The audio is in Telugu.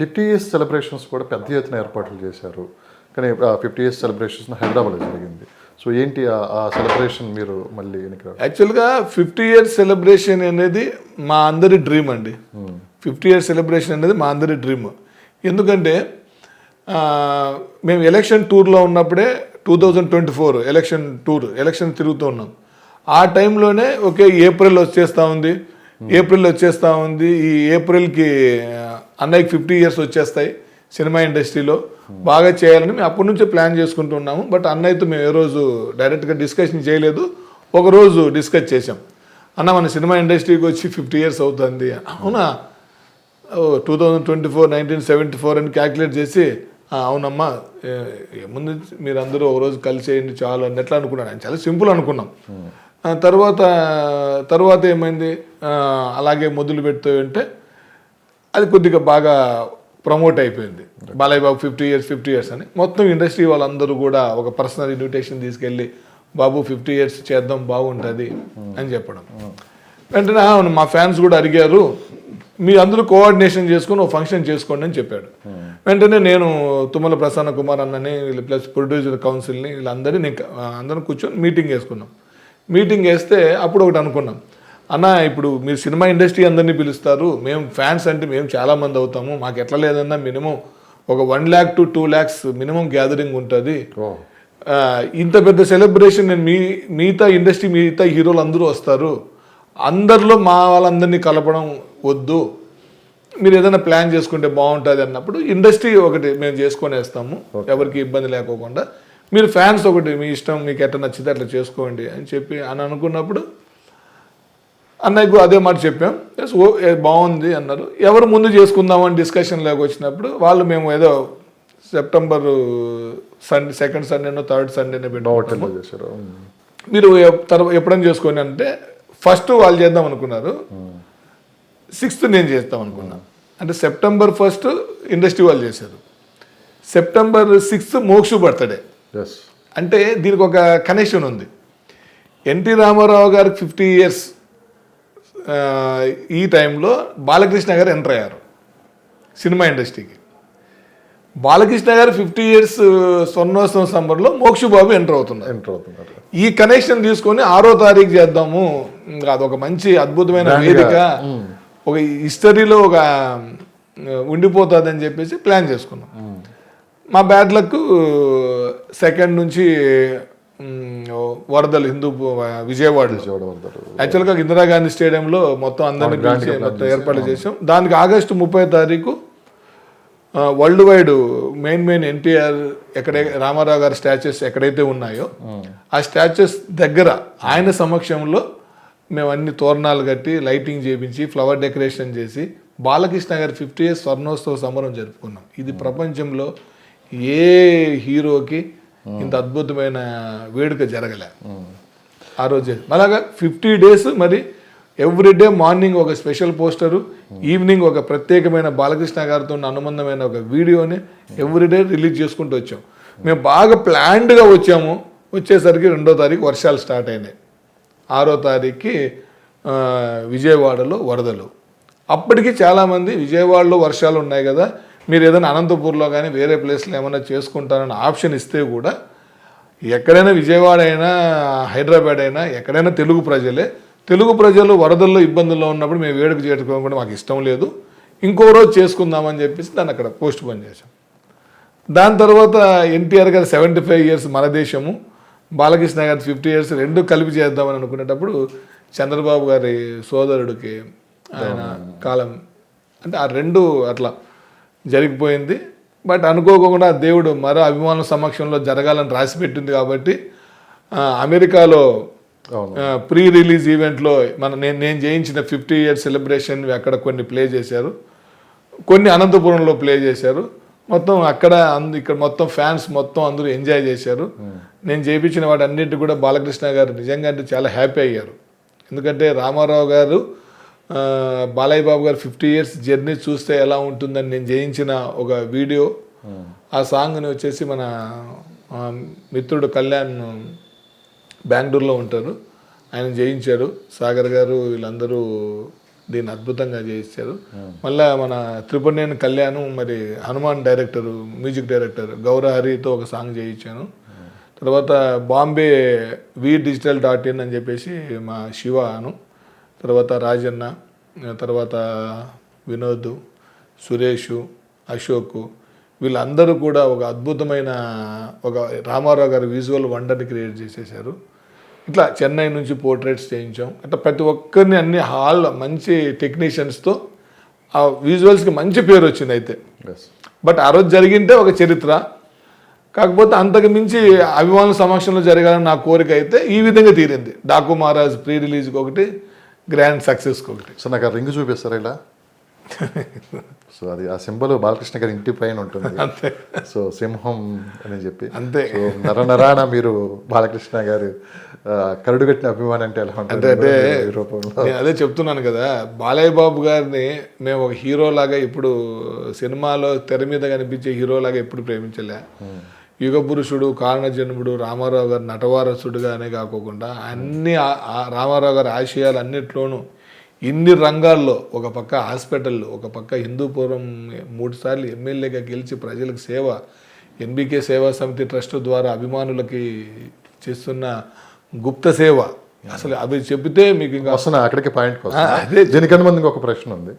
50 ఇయర్స్ సెలబ్రేషన్స్ కూడా పెద్ద ఎత్తున ఏర్పాట్లు చేశారు. కానీ 50 ఇయర్స్ సెలబ్రేషన్స్ హైదరాబాద్‌లో జరిగింది. సో ఏంటి ఆ సెలబ్రేషన్ మీరు మళ్ళీ యాక్చువల్‌గా 50 ఇయర్స్ సెలబ్రేషన్ అనేది మా అందరి డ్రీమ్ అండి. 50 ఇయర్స్ సెలబ్రేషన్ అనేది మా అందరి డ్రీమ్. ఎందుకంటే మేము ఎలక్షన్ టూర్లో ఉన్నప్పుడే 2024 ఎలక్షన్ తిరుగుతూ ఉన్నాం. ఆ టైంలోనే ఏప్రిల్ వచ్చేస్తూ ఉంది. ఈ ఏప్రిల్కి అన్నయ్యకి 50 ఇయర్స్ వచ్చేస్తాయి సినిమా ఇండస్ట్రీలో, బాగా చేయాలని మేము అప్పటి నుంచే ప్లాన్ చేసుకుంటూ ఉన్నాము. బట్ అన్నయ్యతో మేము ఏ రోజు డైరెక్ట్గా డిస్కషన్ చేయలేదు. ఒకరోజు డిస్కస్ చేసాం, అన్న మన సినిమా ఇండస్ట్రీకి వచ్చి 50 ఇయర్స్ అవుతుంది. అవునా, 2024 1974 అని క్యాల్కులేట్ చేసి అవునమ్మా ఏముంది మీరు అందరూ ఒకరోజు కలిసేయండి చాలు అని ఎట్లా అనుకున్నాను. చాలా సింపుల్ అనుకున్నాం. తర్వాత ఏమైంది, అలాగే మొదలు పెడుతూ ఉంటే అది కొద్దిగా బాగా ప్రమోట్ అయిపోయింది. బాలయ్య బాబు 50 ఇయర్స్ అని మొత్తం ఇండస్ట్రీ వాళ్ళందరూ కూడా ఒక పర్సనల్ ఇన్విటేషన్ తీసుకెళ్ళి బాబు 50 ఇయర్స్ చేద్దాం బాగుంటుంది అని చెప్పడం. వెంటనే అవును మా ఫ్యాన్స్ కూడా అడిగారు, మీ అందరూ కోఆర్డినేషన్ చేసుకుని ఒక ఫంక్షన్ చేసుకోండి అని చెప్పాడు. వెంటనే నేను తుమ్మల ప్రసన్న కుమార్ అన్నని ప్లస్ ప్రొడ్యూసర్ కౌన్సిల్ని వీళ్ళందరినీ అందరం కూర్చొని మీటింగ్ వేసుకున్నాం. మీటింగ్ వేస్తే అప్పుడు ఒకటి అనుకున్నాం, అన్న ఇప్పుడు మీరు సినిమా ఇండస్ట్రీ అందరినీ పిలుస్తారు, మేము ఫ్యాన్స్ అంటే మేము చాలామంది అవుతాము, మాకు ఎట్లా లేదన్నా మినిమం ఒక 1 lakh to 2 lakhs minimum gathering ఉంటుంది. ఇంత పెద్ద సెలబ్రేషన్ నేను మిగతా ఇండస్ట్రీ మిగతా హీరోలు అందరూ వస్తారు, అందరిలో మా వాళ్ళందరినీ కలపడం వద్దు, మీరు ఏదైనా ప్లాన్ చేసుకుంటే బాగుంటుంది అన్నప్పుడు ఇండస్ట్రీ ఒకటి మేము చేసుకొని వేస్తాము ఎవరికి ఇబ్బంది లేకోకుండా, మీరు ఫ్యాన్స్ ఒకటి మీ ఇష్టం మీకు ఎట్లా నచ్చితే అట్లా చేసుకోండి అని చెప్పి అనుకున్నప్పుడు అన్నయ్యకు అదే మాట చెప్పాం. బాగుంది అన్నారు. ఎవరు ముందు చేసుకుందామని డిస్కషన్లోకి వచ్చినప్పుడు వాళ్ళు మేము ఏదో సెప్టెంబర్ సెకండ్ సండేనో థర్డ్ సండేనే పెట్టాము, మీరు ఎప్పుడైనా చేసుకోండి అంటే ఫస్ట్ వాళ్ళు చేద్దాం అనుకున్నారు, 6th నేను చేద్దాం అనుకున్నా. అంటే September 1st ఇండస్ట్రీ వాళ్ళు చేశారు, September 6th మోక్షు బర్త్డే. అంటే దీనికి ఒక కనెక్షన్ ఉంది. ఎన్టీ రామారావు గారికి 50 ఇయర్స్ ఈ టైంలో బాలకృష్ణ గారు ఎంటర్ అయ్యారు సినిమా ఇండస్ట్రీకి. బాలకృష్ణ గారు 50 ఇయర్స్ స్వర్ణోత్సవం సంబర్లో మోక్షు బాబు ఎంటర్ అవుతున్నారు. ఈ కనెక్షన్ తీసుకొని 6వ తారీఖు చేద్దాము, అదొక మంచి అద్భుతమైన వేదిక, ఒక హిస్టరీలో ఒక ఉండిపోతుంది అని చెప్పేసి ప్లాన్ చేసుకున్నాం. మా బ్యాడ్ లక్ 2nd నుంచి వరదలు విజయవాడలో యాక్చువల్గా ఇందిరాగాంధీ స్టేడియంలో మొత్తం అందరినీ పిలిచి మొత్తం ఏర్పాట్లు చేసాం. దానికి ఆగస్టు 30వ తారీఖు worldwide main NTR Ramarao గారి స్టాచ్యూస్ ఎక్కడైతే ఉన్నాయో ఆ స్టాచ్యూస్ దగ్గర ఆయన సమక్షంలో మేము అన్ని తోరణాలు కట్టి లైటింగ్ చేయించి ఫ్లవర్ డెకరేషన్ చేసి బాలకృష్ణ గారి 50 ఇయర్స్ స్వర్ణోత్సవ సంబరం జరుపుకున్నాం. ఇది ప్రపంచంలో ఏ హీరోకి ఇంత అద్భుతమైన వేడుక జరగలే ఆ రోజే. అలాగా 50 days మరి ఎవ్రీడే మార్నింగ్ ఒక స్పెషల్ పోస్టరు, ఈవినింగ్ ఒక ప్రత్యేకమైన బాలకృష్ణ గారితో అనుబంధమైన ఒక వీడియోని ఎవ్రీడే రిలీజ్ చేసుకుంటూ వచ్చాం. మేము బాగా ప్లాన్డ్గా వచ్చాము. వచ్చేసరికి 2వ తారీఖు వర్షాలు స్టార్ట్ అయినాయి, 6వ తారీఖుకి విజయవాడలో వరదలు. అప్పటికి చాలామంది విజయవాడలో వర్షాలు ఉన్నాయి కదా, మీరు ఏదైనా అనంతపూర్లో కానీ వేరే ప్లేస్లో ఏమైనా చేసుకుంటారని ఆప్షన్ ఇస్తే కూడా ఎక్కడైనా విజయవాడ అయినా హైదరాబాద్ అయినా ఎక్కడైనా తెలుగు ప్రజలు వరదల్లో ఇబ్బందుల్లో ఉన్నప్పుడు మేము వేడుక చేసుకోకుండా మాకు ఇష్టం లేదు, ఇంకో రోజు చేసుకుందామని చెప్పేసి దాన్ని అక్కడ పోస్ట్ పోన్ చేశాం. దాని తర్వాత ఎన్టీఆర్ గారు 75 ఇయర్స్ మన దేశము, బాలకృష్ణ గారి 50 ఇయర్స్ రెండు కలిపి చేద్దామని అనుకునేటప్పుడు చంద్రబాబు గారి సోదరుడికి ఆయన కాలం అంటే ఆ రెండు అట్లా జరిగిపోయింది. బట్ అనుకోకుండా దేవుడు మరో అభిమానుల సమక్షంలో జరగాలని రాసి పెట్టింది కాబట్టి అమెరికాలో ప్రీ రిలీజ్ ఈవెంట్లో నేను చేయించిన 50 ఇయర్స్ సెలబ్రేషన్ అక్కడ కొన్ని ప్లే చేశారు, కొన్ని అనంతపురంలో ప్లే చేశారు. మొత్తం అక్కడ ఇక్కడ మొత్తం ఫ్యాన్స్ మొత్తం అందరూ ఎంజాయ్ చేశారు. నేను చేయించిన వాటి అన్నింటి కూడా బాలకృష్ణ గారు నిజంగా అంటే చాలా హ్యాపీ అయ్యారు. ఎందుకంటే రామారావు గారు బాలయ్య బాబు గారు 50 ఇయర్స్ జర్నీ చూస్తే ఎలా ఉంటుందని నేను చేయించిన ఒక వీడియో, ఆ సాంగ్ని వచ్చేసి మన మిత్రుడు కళ్యాణ్ బెంగళూరులో ఉంటారు, ఆయన చేయించారు. సాగర్ గారు వీళ్ళందరూ దీన్ని అద్భుతంగా చేయించారు. మళ్ళీ మన త్రిపుణేని కళ్యాణం మరి హనుమాన్ డైరెక్టర్, మ్యూజిక్ డైరెక్టర్ గౌరహరితో ఒక సాంగ్ చేయించాను. తర్వాత బాంబే VDigital.in అని చెప్పేసి మా శివను, తర్వాత రాజన్న, తర్వాత వినోద్, సురేష్, అశోక్, వీళ్ళందరూ కూడా ఒక అద్భుతమైన ఒక రామారావు గారి విజువల్ వండర్ని క్రియేట్ చేసేసారు. ఇట్లా చెన్నై నుంచి పోర్ట్రేట్స్ చేయించాం. అట్లా ప్రతి ఒక్కరిని అన్ని హాల్ మంచి టెక్నీషియన్స్తో ఆ విజువల్స్కి మంచి పేరు వచ్చింది. అయితే బట్ ఆ రోజు జరిగింటే ఒక చరిత్ర, కాకపోతే అంతకు మించి అభిమానుల సమక్షంలో జరగాలని నా కోరిక అయితే ఈ విధంగా తీరింది. డాకు మహారాజ్ ప్రీ రిలీజ్కి ఒకటి, గ్రాండ్ సక్సెస్కి ఒకటి. సో నాకు ఆ రింగ్ చూపిస్తారా ఇలా? సో అది ఆ సింబల్ బాలకృష్ణ గారి ఇంటి పైన ఉంటుంది. అంతే. సో సింహం అని చెప్పి అంతే. సో నరనరాన మీరు బాలకృష్ణ గారు కరుడు కట్టిన అభిమానం అంటే ఎలా ఉంటుంది అంటే ఈ రూపంలో? నేను అదే చెప్తున్నాను కదా, బాలయ్య బాబు గారిని మేము ఒక హీరోలాగా ఇప్పుడు సినిమాలో తెర మీద కనిపించే హీరోలాగా ఎప్పుడు ప్రేమించలే. యుగ పురుషుడు, కారణజన్ముడు, రామారావు గారు నటవారసుడుగానే కాకోకుండా అన్ని రామారావు గారి ఆశయాలు అన్నిట్లోనూ ఇన్ని రంగాల్లో, ఒక పక్క హాస్పిటల్, ఒక పక్క హిందూపురం 3 సార్లు ఎమ్మెల్యేగా గెలిచి ప్రజలకు సేవ, NBK సేవా సమితి ట్రస్ట్ ద్వారా అభిమానులకి చేస్తున్న గుప్త సేవ, అసలు అవి చెబితే మీకు ఇంకా వస్తున్నా అక్కడికి పాయింట్ కోసం. అదే దీనికన్నా ముందు ఒక ప్రశ్న ఉంది.